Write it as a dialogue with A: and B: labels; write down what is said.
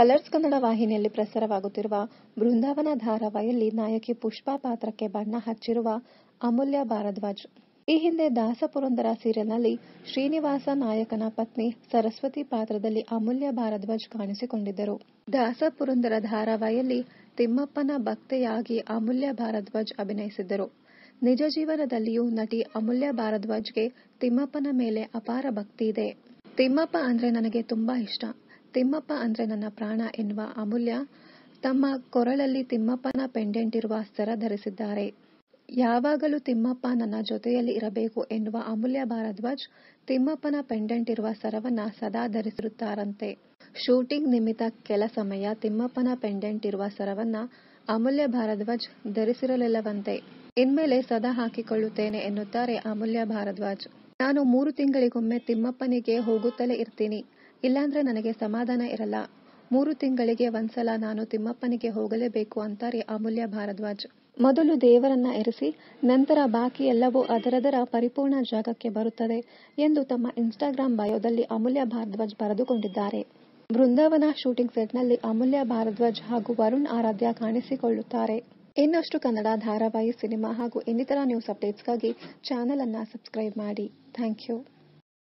A: Colours Kannada ವಾಹಿನಿಯಲ್ಲಿ ಪ್ರಸಾರವಾಗುತ್ತಿರುವ ಬೃಂದಾವನ ಧಾರಾವಾಹಿಯಲ್ಲಿ ನಾಯಕಿ ಪುಷ್ಪಾ ಪಾತ್ರಕ್ಕೆ ಬಣ್ಣ ಹಚ್ಚಿರುವ ಅಮೂಲ್ಯ ಭಾರದ್ವಾಜ್. ಈ ಹಿಂದೆ ದಾಸಪುರಂದರ ಸೀರಿಯಲ್ನಲ್ಲಿ ಶ್ರೀನಿವಾಸ ನಾಯಕನ ಪತ್ನಿ ಸರಸ್ವತಿ ಪಾತ್ರದಲ್ಲಿ ಅಮೂಲ್ಯ ಭಾರದ್ವಾಜ್ ಕಾಣಿಸಿಕೊಂಡಿದ್ದರು. ದಾಸಪುರಂದರ ಧಾರಾವಾಹಿಯಲ್ಲಿ ತಿಮ್ಮಪ್ಪನ ಭಕ್ತೆಯಾಗಿ ಅಮೂಲ್ಯ ಭಾರದ್ವಾಜ್ ಅಭಿನಯಿಸಿದ್ದರು. ನಿಜ ಜೀವನದಲ್ಲಿಯೂ ನಟಿ ಅಮೂಲ್ಯ ಭಾರದ್ವಾಜ್ಗೆ ತಿಮ್ಮಪ್ಪನ ಮೇಲೆ ಅಪಾರ ಭಕ್ತಿ ಇದೆ. ತಿಮ್ಮಪ್ಪ ಅಂದ್ರೆ ನನಗೆ ತುಂಬಾ ಇಷ್ಟ, ತಿಮ್ಮಪ್ಪ ಅಂದ್ರೆ ನನ್ನ ಪ್ರಾಣ ಎನ್ನುವ ಅಮೂಲ್ಯ ತಮ್ಮ ಕೊರಳಲ್ಲಿ ತಿಮ್ಮಪ್ಪನ ಪೆಂಡೆಂಟ್ ಇರುವ ಸರ ಧರಿಸಿದ್ದಾರೆ. ಯಾವಾಗಲೂ ತಿಮ್ಮಪ್ಪ ನನ್ನ ಜೊತೆಯಲ್ಲಿ ಇರಬೇಕು ಎನ್ನುವ ಅಮೂಲ್ಯ ಭಾರದ್ವಾಜ್ ತಿಮ್ಮಪ್ಪನ ಪೆಂಡೆಂಟ್ ಇರುವ ಸರವನ್ನ ಸದಾ ಧರಿಸಿರುತ್ತಾರಂತೆ. ಶೂಟಿಂಗ್ ನಿಮಿತ್ತ ಕೆಲ ಸಮಯ ತಿಮ್ಮಪ್ಪನ ಪೆಂಡೆಂಟ್ ಇರುವ ಸರವನ್ನ ಅಮೂಲ್ಯ ಭಾರದ್ವಾಜ್ ಧರಿಸಿರಲಿಲ್ಲವಂತೆ. ಇನ್ಮೇಲೆ ಸದಾ ಹಾಕಿಕೊಳ್ಳುತ್ತೇನೆ ಎನ್ನುತ್ತಾರೆ ಅಮೂಲ್ಯ ಭಾರದ್ವಾಜ್. ನಾನು 3 ತಿಂಗಳಿಗೊಮ್ಮೆ ತಿಮ್ಮಪ್ಪನಿಗೆ ಹೋಗುತ್ತಲೇ ಇರ್ತೀನಿ, ಇಲ್ಲಾಂದ್ರೆ ನನಗೆ ಸಮಾಧಾನ ಇರಲ್ಲ. 3 ತಿಂಗಳಿಗೆ ಒಂದ್ಸಲ ನಾನು ತಿಮ್ಮಪ್ಪನಿಗೆ ಹೋಗಲೇಬೇಕು ಅಂತಾರೆ ಅಮೂಲ್ಯ ಭಾರದ್ವಾಜ್. ಮೊದಲು ದೇವರನ್ನ ಇರಿಸಿ ನಂತರ ಬಾಕಿ ಎಲ್ಲವೂ ಅದರದರ ಪರಿಪೂರ್ಣ ಜಾಗಕ್ಕೆ ಬರುತ್ತದೆ ಎಂದು ತಮ್ಮ ಇನ್ಸ್ಟಾಗ್ರಾಮ್ ಬಯೋದಲ್ಲಿ ಅಮೂಲ್ಯ ಭಾರದ್ವಾಜ್ ಬರೆದುಕೊಂಡಿದ್ದಾರೆ. ಬೃಂದಾವನ ಶೂಟಿಂಗ್ ಸೆಟ್ನಲ್ಲಿ ಅಮೂಲ್ಯ ಭಾರದ್ವಾಜ್ ಹಾಗೂ ವರುಣ್ ಆರಾಧ್ಯ ಕಾಣಿಸಿಕೊಳ್ಳುತ್ತಾರೆ. ಇನ್ನಷ್ಟು ಕನ್ನಡ ಧಾರಾವಾಹಿ, ಸಿನಿಮಾ ಹಾಗೂ ಇನ್ನಿತರ ನ್ಯೂಸ್ ಅಪ್ಡೇಟ್ಸ್ಗಾಗಿ ಚಾನೆಲ್ ಅನ್ನ ಸಬ್ಸ್ಕ್ರೈಬ್ ಮಾಡಿ. Thank you.